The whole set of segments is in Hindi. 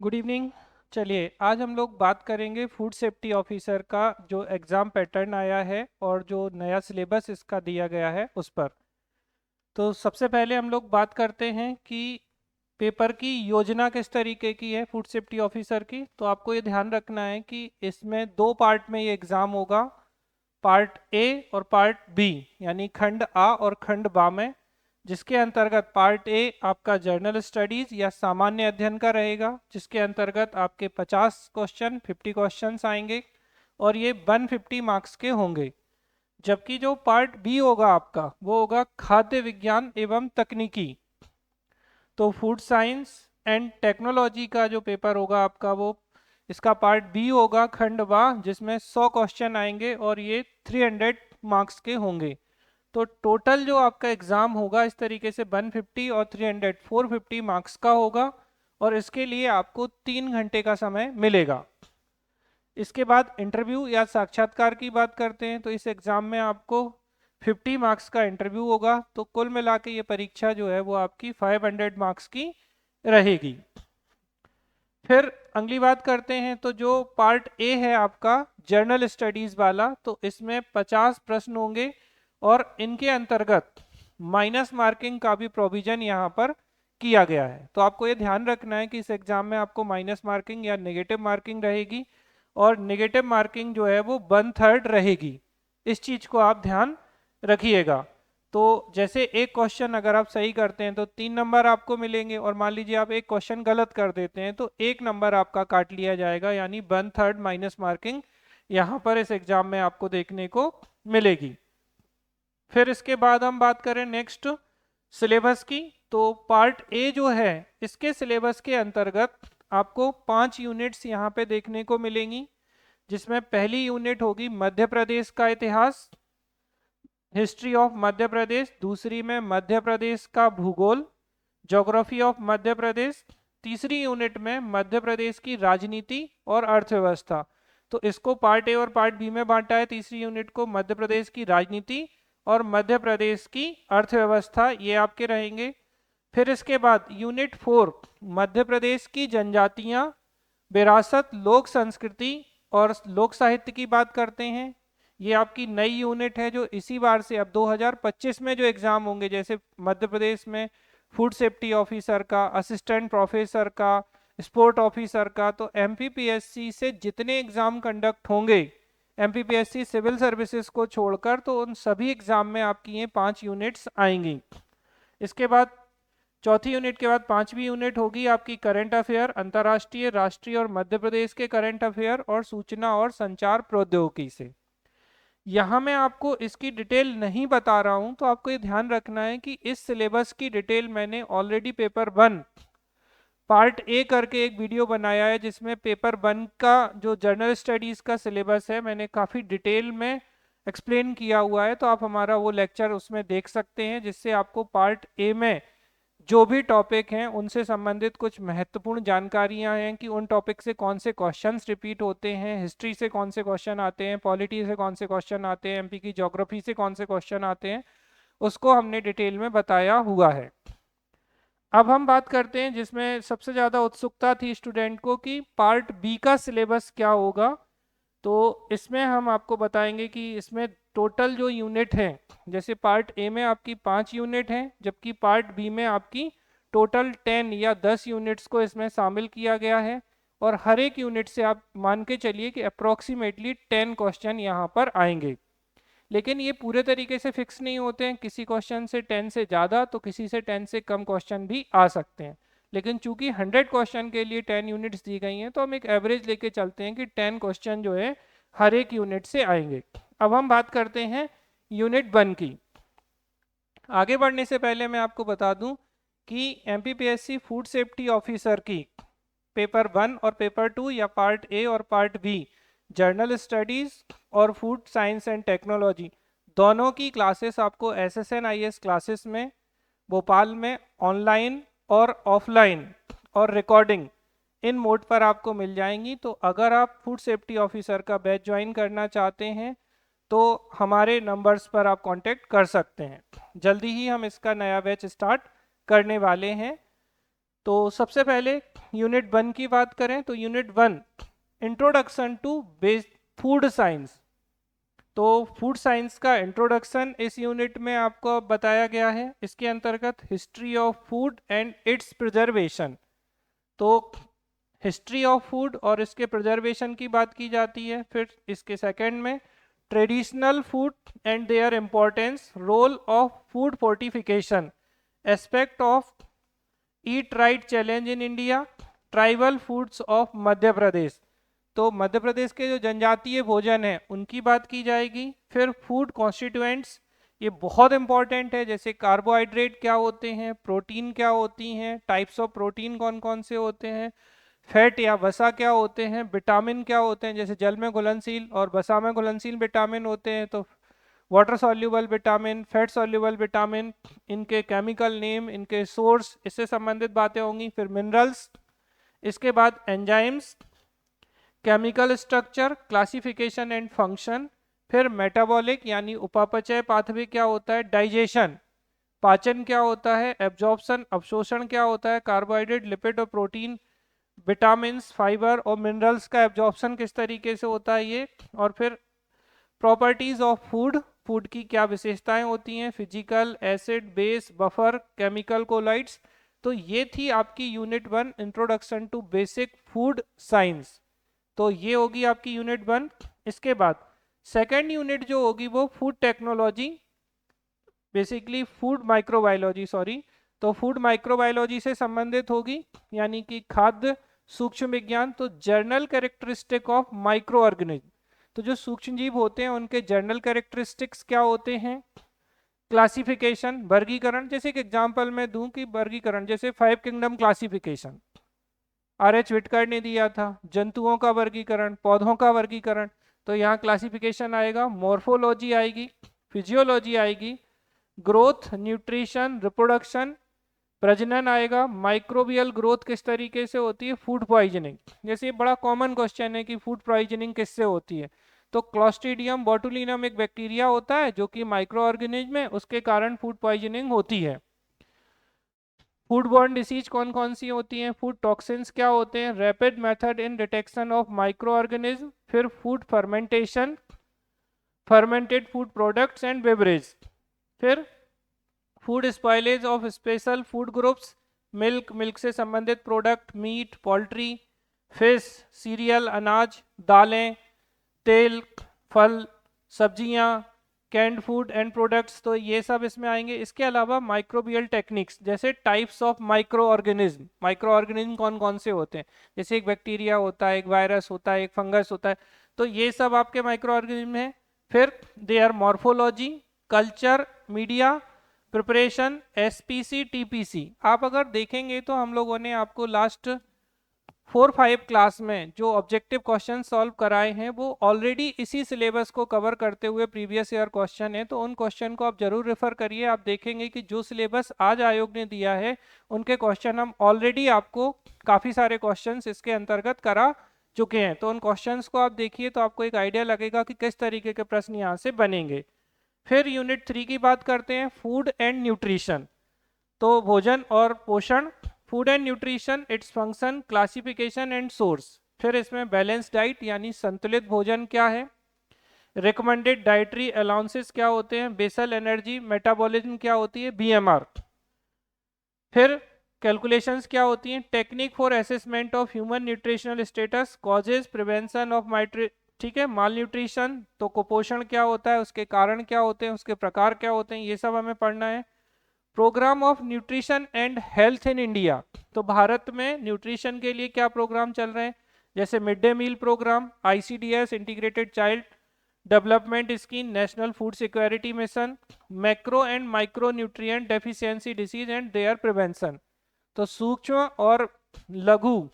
Good evening. चलिए आज हम लोग बात करेंगे फूड सेफ्टी ऑफिसर का जो एग्ज़ाम पैटर्न आया है और जो नया सिलेबस इसका दिया गया है उस पर। तो सबसे पहले हम लोग बात करते हैं कि पेपर की योजना किस तरीके की है फूड सेफ्टी ऑफिसर की। तो आपको ये ध्यान रखना है कि इसमें दो पार्ट में ये एग्ज़ाम होगा, पार्ट ए और पार्ट बी, यानी खंड आ और खंड बा में। जिसके अंतर्गत पार्ट ए आपका जर्नल स्टडीज या सामान्य अध्ययन का रहेगा, जिसके अंतर्गत आपके 50 क्वेश्चंस आएंगे और ये 150 मार्क्स के होंगे। जबकि जो पार्ट बी होगा आपका वो होगा खाद्य विज्ञान एवं तकनीकी। तो फूड साइंस एंड टेक्नोलॉजी का जो पेपर होगा आपका वो इसका पार्ट बी होगा खंड बा, जिसमें 100 क्वेश्चन आएंगे और ये 300 मार्क्स के होंगे। तो टोटल जो आपका एग्ज़ाम होगा इस तरीके से 150 और 300 450 मार्क्स का होगा और इसके लिए आपको 3 घंटे का समय मिलेगा। इसके बाद इंटरव्यू या साक्षात्कार की बात करते हैं तो इस एग्ज़ाम में आपको 50 मार्क्स का इंटरव्यू होगा। तो कुल मिला के ये परीक्षा जो है वो आपकी 500 मार्क्स की रहेगी। फिर अगली बात करते हैं तो जो पार्ट ए है आपका जर्नल स्टडीज वाला, तो इसमें 50 प्रश्न होंगे और इनके अंतर्गत माइनस मार्किंग का भी प्रोविजन यहाँ पर किया गया है। तो आपको ये ध्यान रखना है कि इस एग्जाम में आपको माइनस मार्किंग या नेगेटिव मार्किंग रहेगी और नेगेटिव मार्किंग जो है वो 1/3 रहेगी। इस चीज को आप ध्यान रखिएगा। तो जैसे एक क्वेश्चन अगर आप सही करते हैं तो 3 नंबर आपको मिलेंगे और मान लीजिए आप एक क्वेश्चन गलत कर देते हैं तो 1 नंबर आपका काट लिया जाएगा, यानी 1/3 माइनस मार्किंग यहाँ पर इस एग्जाम में आपको देखने को मिलेगी। फिर इसके बाद हम बात करें नेक्स्ट सिलेबस की, तो पार्ट ए जो है इसके सिलेबस के अंतर्गत आपको 5 यूनिट्स यहाँ पे देखने को मिलेंगी, जिसमें पहली यूनिट होगी मध्य प्रदेश का इतिहास, हिस्ट्री ऑफ मध्य प्रदेश। दूसरी में मध्य प्रदेश का भूगोल, ज्योग्राफी ऑफ मध्य प्रदेश। तीसरी यूनिट में मध्य प्रदेश की राजनीति और अर्थव्यवस्था। तो इसको पार्ट ए और पार्ट बी में बांटा है। तीसरी यूनिट को मध्य प्रदेश की राजनीति और मध्य प्रदेश की अर्थव्यवस्था, ये आपके रहेंगे। फिर इसके बाद यूनिट 4 मध्य प्रदेश की जनजातियां, विरासत, लोक संस्कृति और लोक साहित्य की बात करते हैं। ये आपकी नई यूनिट है जो इसी बार से अब 2025 में जो एग्जाम होंगे, जैसे मध्य प्रदेश में फूड सेफ्टी ऑफिसर का, असिस्टेंट प्रोफेसर का, स्पोर्ट ऑफिसर का, तो एमपीपीएससी से जितने एग्जाम कंडक्ट होंगे एमपीपीएससी सिविल सर्विसेज को छोड़कर, तो उन सभी एग्जाम में आपकी ये 5 यूनिट्स आएंगी। इसके बाद चौथी यूनिट के बाद पांचवी यूनिट होगी आपकी करंट अफेयर, अंतर्राष्ट्रीय, राष्ट्रीय और मध्य प्रदेश के करंट अफेयर और सूचना और संचार प्रौद्योगिकी से। यहाँ मैं आपको इसकी डिटेल नहीं बता रहा हूँ, तो आपको ये ध्यान रखना है कि इस सिलेबस की डिटेल मैंने ऑलरेडी पेपर 1 पार्ट ए करके एक वीडियो बनाया है, जिसमें पेपर 1 का जो जर्नल स्टडीज का सिलेबस है मैंने काफ़ी डिटेल में एक्सप्लेन किया हुआ है। तो आप हमारा वो लेक्चर उसमें देख सकते हैं, जिससे आपको पार्ट ए में जो भी टॉपिक हैं उनसे संबंधित कुछ महत्वपूर्ण जानकारियां हैं कि उन टॉपिक से कौन से क्वेश्चंस रिपीट होते हैं, हिस्ट्री से कौन से क्वेश्चन आते हैं, पॉलिटी से कौन से क्वेश्चन आते हैं, एमपी की ज्योग्राफी से कौन से क्वेश्चन आते हैं, उसको हमने डिटेल में बताया हुआ है। अब हम बात करते हैं जिसमें सबसे ज़्यादा उत्सुकता थी स्टूडेंट को कि पार्ट बी का सिलेबस क्या होगा। तो इसमें हम आपको बताएंगे कि इसमें टोटल जो यूनिट है, जैसे पार्ट ए में आपकी 5 यूनिट हैं, जबकि पार्ट बी में आपकी टोटल 10 या 10 यूनिट्स को इसमें शामिल किया गया है। और हर एक यूनिट से आप मान के चलिए कि अप्रोक्सीमेटली 10 क्वेश्चन यहाँ पर आएंगे। लेकिन ये पूरे तरीके से फिक्स नहीं होते हैं, किसी क्वेश्चन से 10 से ज़्यादा तो किसी से 10 से कम क्वेश्चन भी आ सकते हैं। लेकिन चूंकि 100 क्वेश्चन के लिए 10 यूनिट्स दी गई हैं, तो हम एक एवरेज लेके चलते हैं कि 10 क्वेश्चन जो है हर एक यूनिट से आएंगे। अब हम बात करते हैं यूनिट 1 की। आगे बढ़ने से पहले मैं आपको बता दूं कि एमपीपीएससी फूड सेफ्टी ऑफिसर की पेपर 1 और पेपर 2 या पार्ट ए और पार्ट बी जर्नल स्टडीज और फूड साइंस एंड टेक्नोलॉजी, दोनों की क्लासेस आपको SSNIS क्लासेस में भोपाल में ऑनलाइन और ऑफलाइन और रिकॉर्डिंग इन मोड पर आपको मिल जाएंगी। तो अगर आप फूड सेफ्टी ऑफिसर का बैच ज्वाइन करना चाहते हैं तो हमारे नंबर्स पर आप कांटेक्ट कर सकते हैं। जल्दी ही हम इसका नया बैच स्टार्ट करने वाले हैं। तो सबसे पहले यूनिट 1 की बात करें तो unit 1 introduction to base food science. तो फूड साइंस का इंट्रोडक्शन इस यूनिट में आपको बताया गया है। इसके अंतर्गत history of food and its preservation, तो हिस्ट्री ऑफ फूड और इसके प्रिजर्वेशन की बात की जाती है। फिर इसके सेकंड में traditional food and their importance, role of food fortification, aspect of eat right challenge in India, tribal foods of Madhya Pradesh. तो मध्य प्रदेश के जो जनजातीय भोजन है उनकी बात की जाएगी। फिर फूड कॉन्स्टिट्यूएंट्स, ये बहुत इंपॉर्टेंट है, जैसे कार्बोहाइड्रेट क्या होते हैं, प्रोटीन क्या होती हैं, टाइप्स ऑफ प्रोटीन कौन कौन से होते हैं, फैट या वसा क्या होते हैं, विटामिन क्या होते हैं, जैसे जल में घुलनशील और वसा में घुलनशील विटामिन होते हैं, तो water soluble vitamin, fat soluble vitamin, इनके केमिकल नेम, इनके सोर्स, इससे संबंधित बातें होंगी। फिर मिनरल्स, इसके बाद enzymes, chemical structure, classification and function, फिर मेटाबॉलिक यानी उपापचय पाथवे क्या होता है, डाइजेशन पाचन क्या होता है, एब्जॉर्प्शन अवशोषण क्या होता है, कार्बोहाइड्रेट लिपिड और प्रोटीन, विटामिन्स फाइबर और मिनरल्स का एब्जॉर्प्शन किस तरीके से होता है ये, और फिर प्रॉपर्टीज ऑफ फूड, फूड की क्या विशेषताएं होती हैं, physical, acid, base, buffer, chemical colloids. तो ये थी आपकी unit 1 introduction to basic food science. तो ये होगी आपकी यूनिट 1। इसके बाद सेकेंड यूनिट जो होगी वो food technology, basically food microbiology, sorry, तो फूड माइक्रोबायोलॉजी से संबंधित होगी, यानी कि खाद्य सूक्ष्म विज्ञान। तो journal characteristic of micro organism, तो जो सूक्ष्म जीव होते हैं उनके जर्नल कैरेक्टरिस्टिक्स क्या होते हैं, क्लासिफिकेशन वर्गीकरण, जैसे एक एग्जांपल मैं दूं कि वर्गीकरण जैसे 5 किंगडम क्लासिफिकेशन आर.एच. विटकर ने दिया था, जंतुओं का वर्गीकरण, पौधों का वर्गीकरण, तो यहाँ क्लासिफिकेशन आएगा, मॉर्फोलॉजी आएगी, फिजियोलॉजी आएगी, ग्रोथ, न्यूट्रिशन, रिप्रोडक्शन, प्रजनन आएगा, माइक्रोबियल ग्रोथ किस तरीके से होती है, फूड पॉइजनिंग, जैसे ये बड़ा कॉमन क्वेश्चन है कि फूड पॉइजनिंग किससे होती है, तो क्लॉस्ट्रीडियम बोटुलिनम एक बैक्टीरिया होता है जो कि माइक्रो ऑर्गेनिज्म है, उसके कारण फूड पॉइजनिंग होती है। फूड बॉर्न डिसीज कौन कौन सी होती हैं, फूड टॉक्सिन्स क्या होते हैं, rapid method in detection of micro organism, फिर food fermentation, fermented food products and beverage, फिर food spoilage of special food groups, milk, milk से संबंधित product, meat, poultry, fish, cereal, अनाज, दालें, तेल, फल, सब्जियां, कैंड फूड एंड प्रोडक्ट्स, तो ये सब इसमें आएंगे। इसके अलावा माइक्रोबियल टेक्निक्स, जैसे types of micro organism, micro organism कौन कौन से होते हैं, जैसे एक बैक्टीरिया होता है, एक वायरस होता है, एक फंगस होता है, तो ये सब आपके माइक्रो ऑर्गेनिज्म हैं। फिर their morphology, culture, media, preparation, SPC, TPC. आप अगर देखेंगे तो हम लोगों ने आपको लास्ट 4-5 क्लास में जो ऑब्जेक्टिव क्वेश्चन सॉल्व कराए हैं वो ऑलरेडी इसी सिलेबस को कवर करते हुए प्रीवियस ईयर क्वेश्चन है, तो उन क्वेश्चन को आप जरूर रेफर करिए। आप देखेंगे कि जो सिलेबस आज आयोग ने दिया है उनके क्वेश्चन हम ऑलरेडी आपको काफ़ी सारे क्वेश्चंस इसके अंतर्गत करा चुके हैं, तो उन क्वेश्चंस को आप देखिए तो आपको एक आइडिया लगेगा कि किस तरीके के प्रश्न यहाँ से बनेंगे। फिर यूनिट 3 की बात करते हैं, फूड एंड न्यूट्रिशन, तो भोजन और पोषण, food and nutrition, its function, classification and source. फिर इसमें बैलेंस डाइट यानी संतुलित भोजन क्या है, रिकमेंडेड डाइटरी अलाउंसेस क्या होते हैं, बेसल एनर्जी मेटाबॉलिज्म क्या होती है, बीएमआर। फिर कैलकुलेशंस क्या होती हैं, technique for assessment of human nutritional status, causes, prevention of ठीक है, माल न्यूट्रिशन, तो कुपोषण क्या होता है, उसके कारण क्या होते हैं, उसके प्रकार क्या होते हैं, ये सब हमें पढ़ना है। Programme of nutrition and health in India, तो भारत में न्यूट्रिशन के लिए क्या प्रोग्राम चल रहे हैं, जैसे mid day meal programme, ICDS integrated child development scheme, national food security mission, macro and micro nutrient deficiency disease and their prevention. तो सूक्ष्म और लघु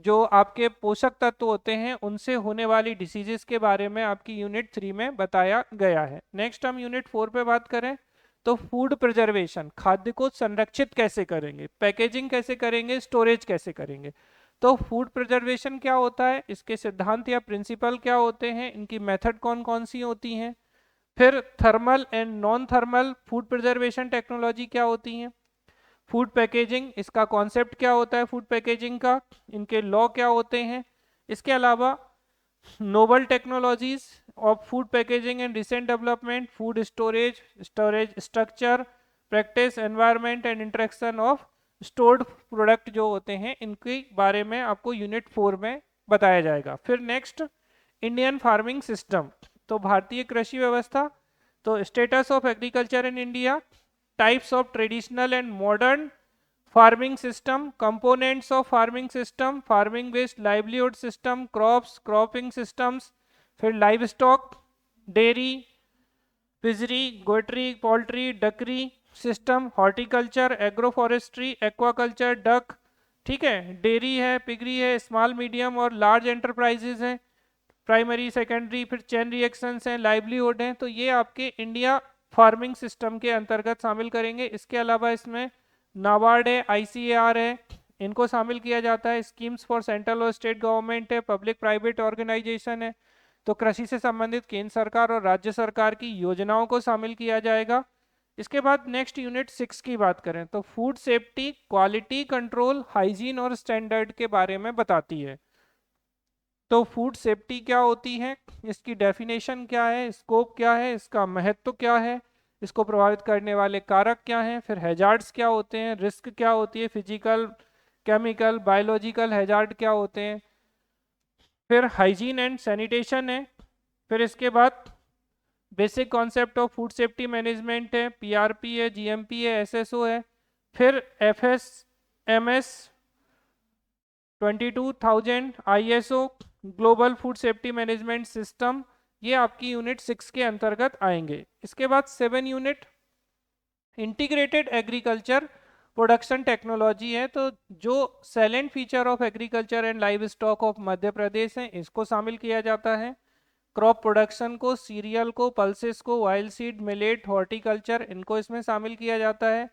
जो आपके पोषक तत्व होते हैं उनसे होने वाली डिसीजेस के बारे में आपकी यूनिट 3 में बताया गया है। नेक्स्ट हम यूनिट 4 पे बात करें तो फूड प्रिजर्वेशन, खाद्य को संरक्षित कैसे करेंगे, पैकेजिंग कैसे करेंगे, स्टोरेज कैसे करेंगे। तो फूड प्रिजर्वेशन क्या होता है, इसके सिद्धांत या प्रिंसिपल क्या होते हैं, इनकी मेथड कौन कौन सी होती हैं। फिर thermal and non thermal food preservation technology क्या होती हैं, फूड पैकेजिंग, इसका कॉन्सेप्ट क्या होता है फूड पैकेजिंग का, इनके लॉ क्या होते हैं। इसके अलावा novel technologies of food packaging and recent development, food storage structure, practice, environment and interaction of stored product जो होते हैं, इनके बारे में आपको यूनिट 4 में बताया जाएगा। फिर नेक्स्ट इंडियन फार्मिंग सिस्टम, तो भारतीय कृषि व्यवस्था, तो status of agriculture in India, types of traditional and modern farming system, components of farming system, farming based livelihood system, crops, cropping systems, फिर live stock, dairy, fishery, goatery, poultry, duckery system, horticulture, agro forestry, aquaculture, duck, ठीक है, डेयरी है, पिगरी है, स्मॉल मीडियम और लार्ज एंटरप्राइजेज हैं, प्राइमरी सेकेंडरी, फिर चेन रिएक्शंस हैं, लाइवलीहुड हैं। तो ये आपके इंडिया फार्मिंग सिस्टम के अंतर्गत शामिल करेंगे। इसके अलावा इसमें नाबार्ड है, आईसीएआर है, इनको शामिल किया जाता है। स्कीम्स फॉर सेंट्रल और स्टेट गवर्नमेंट है, पब्लिक प्राइवेट ऑर्गेनाइजेशन है, तो कृषि से संबंधित केंद्र सरकार और राज्य सरकार की योजनाओं को शामिल किया जाएगा। इसके बाद नेक्स्ट यूनिट 6 की बात करें तो food safety, quality control, hygiene और स्टैंडर्ड के बारे में बताती है। तो फूड सेफ्टी क्या होती है, इसकी डेफिनेशन क्या है, स्कोप क्या है, इसका महत्व क्या है, इसको प्रभावित करने वाले कारक क्या हैं, फिर हैजार्ड्स क्या होते हैं, रिस्क क्या होती है, फिजिकल, केमिकल, बायोलॉजिकल हैजार्ड क्या होते हैं, फिर हाइजीन एंड सैनिटेशन है, फिर इसके बाद basic concept of food safety management है, पीआरपी है, जीएमपी है, एसएसओ है, फिर एफएसएमएस 22,000, ISO global food safety management system, ये आपकी यूनिट 6 के अंतर्गत आएंगे। इसके बाद 7 unit integrated agriculture production technology है, तो जो salient feature of agriculture and live stock of Madhya Pradesh है, इसको शामिल किया जाता है। क्रॉप प्रोडक्शन को, सीरियल को, पल्सेस को, वाइल्ड सीड, मिलेट, हॉर्टिकल्चर, इनको इसमें शामिल किया जाता है।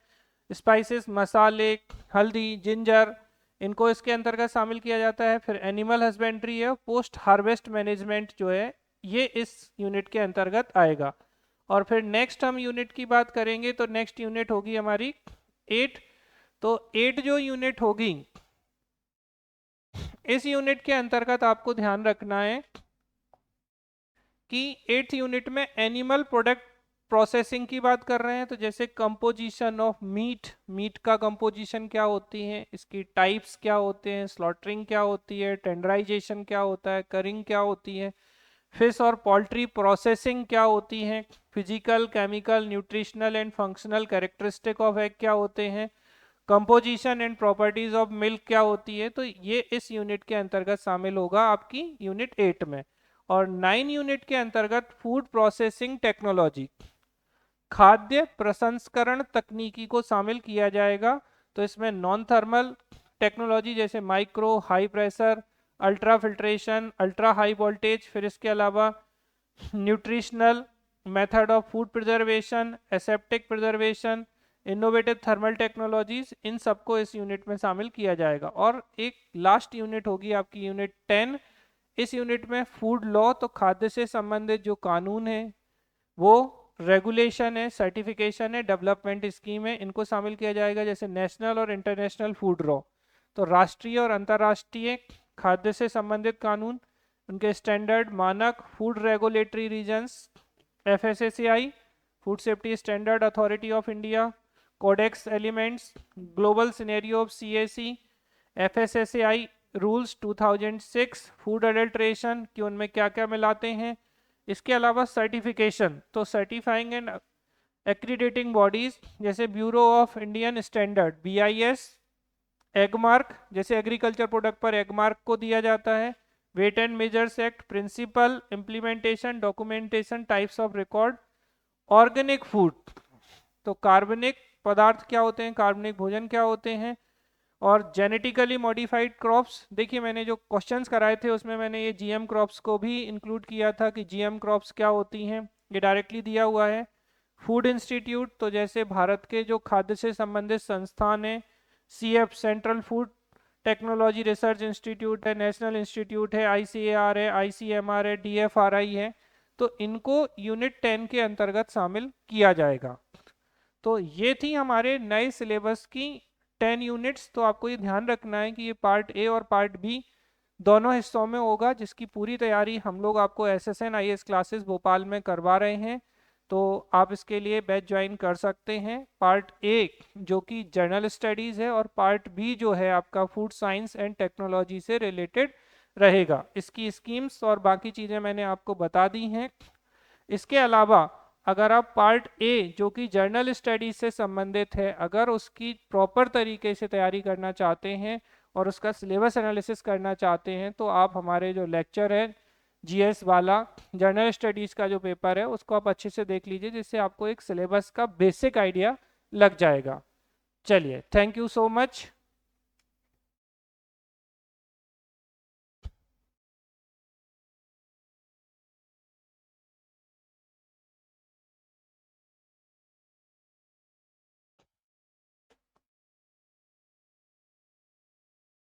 स्पाइसेस, मसाले, हल्दी, जिंजर, इनको इसके अंतर्गत शामिल किया जाता है। फिर एनिमल हस्बेंड्री है, पोस्ट हार्वेस्ट मैनेजमेंट जो है, ये इस यूनिट के अंतर्गत आएगा। और फिर नेक्स्ट हम यूनिट की बात करेंगे तो नेक्स्ट यूनिट होगी हमारी 8। तो 8 जो यूनिट होगी, इस यूनिट के अंतर्गत आपको ध्यान रखना है कि 8th यूनिट में एनिमल प्रोडक्ट प्रोसेसिंग की बात कर रहे हैं। तो जैसे कंपोजिशन ऑफ मीट, मीट का कंपोजिशन क्या होती है, इसकी टाइप्स क्या होते हैं, स्लॉटरिंग क्या होती है, टेंडराइजेशन क्या होता है, करिंग क्या होती है, फिश और पोल्ट्री प्रोसेसिंग क्या होती है, physical, chemical, nutritional and functional characteristic of egg क्या होते हैं, composition and properties of milk क्या होती है। तो ये इस यूनिट के अंतर्गत शामिल होगा आपकी यूनिट 8 में। और 9 यूनिट के अंतर्गत फूड प्रोसेसिंग टेक्नोलॉजी, खाद्य प्रसंस्करण तकनीकी को शामिल किया जाएगा। तो इसमें नॉन थर्मल टेक्नोलॉजी जैसे micro, high pressure, ultra filtration, ultra high voltage, फिर इसके अलावा nutritional method of food preservation, aseptic preservation, innovative thermal technologies, इन सबको इस यूनिट में शामिल किया जाएगा। और एक लास्ट यूनिट होगी आपकी यूनिट 10। इस यूनिट में फूड लॉ, तो खाद्य से संबंधित जो कानून है, वो रेगुलेशन है, सर्टिफिकेशन है, डेवलपमेंट स्कीम है, इनको शामिल किया जाएगा। जैसे नेशनल और इंटरनेशनल फूड लॉ, तो राष्ट्रीय और अंतर्राष्ट्रीय खाद्य से संबंधित कानून, उनके स्टैंडर्ड, मानक, food regulatory regions, FSSAI food safety standard authority of India, codex elements, global scenario of CAC, FSSAI rules 2006, food adulteration कि उनमें क्या क्या मिलाते हैं। इसके अलावा सर्टिफिकेशन, तो सर्टिफाइंग एंड एक्रीडेटिंग बॉडीज जैसे bureau of Indian standard BIS, Agmark, जैसे एग्रीकल्चर प्रोडक्ट पर एगमार्क को दिया जाता है, weight and measures act, principle, implementation, documentation, types of record, organic food, तो कार्बनिक पदार्थ क्या होते हैं, कार्बनिक भोजन क्या होते हैं, और जेनेटिकली मॉडिफाइड क्रॉप्स। देखिए मैंने जो क्वेश्चंस कराए थे उसमें मैंने ये जीएम क्रॉप्स को भी इंक्लूड किया था कि जीएम क्रॉप्स क्या होती हैं, ये डायरेक्टली दिया हुआ है। फूड इंस्टीट्यूट, तो जैसे भारत के जो खाद्य से संबंधित संस्थान है, CF central food technology research institute है, नेशनल इंस्टीट्यूट है, आईसीएआर है, आईसीएमआर है, डीएफआरआई है, तो इनको यूनिट 10 के अंतर्गत शामिल किया जाएगा। तो ये थी हमारे नए सिलेबस की 10 यूनिट्स। तो आपको ये ध्यान रखना है कि ये पार्ट ए और पार्ट बी दोनों हिस्सों में होगा, जिसकी पूरी तैयारी हम लोग आपको SSN IAS क्लासेस भोपाल में करवा रहे हैं। तो आप इसके लिए बैच ज्वाइन कर सकते हैं। पार्ट ए जो कि जनरल स्टडीज़ है और पार्ट बी जो है आपका फूड साइंस एंड टेक्नोलॉजी से रिलेटेड रहेगा। इसकी स्कीम्स और बाकी चीज़ें मैंने आपको बता दी हैं। इसके अलावा अगर आप पार्ट ए जो कि जर्नल स्टडीज से संबंधित है, अगर उसकी प्रॉपर तरीके से तैयारी करना चाहते हैं और उसका सिलेबस एनालिसिस करना चाहते हैं, तो आप हमारे जो लेक्चर है GS वाला जर्नल स्टडीज़ का जो पेपर है उसको आप अच्छे से देख लीजिए, जिससे आपको एक सिलेबस का बेसिक आइडिया लग जाएगा। चलिए, थैंक यू सो मच।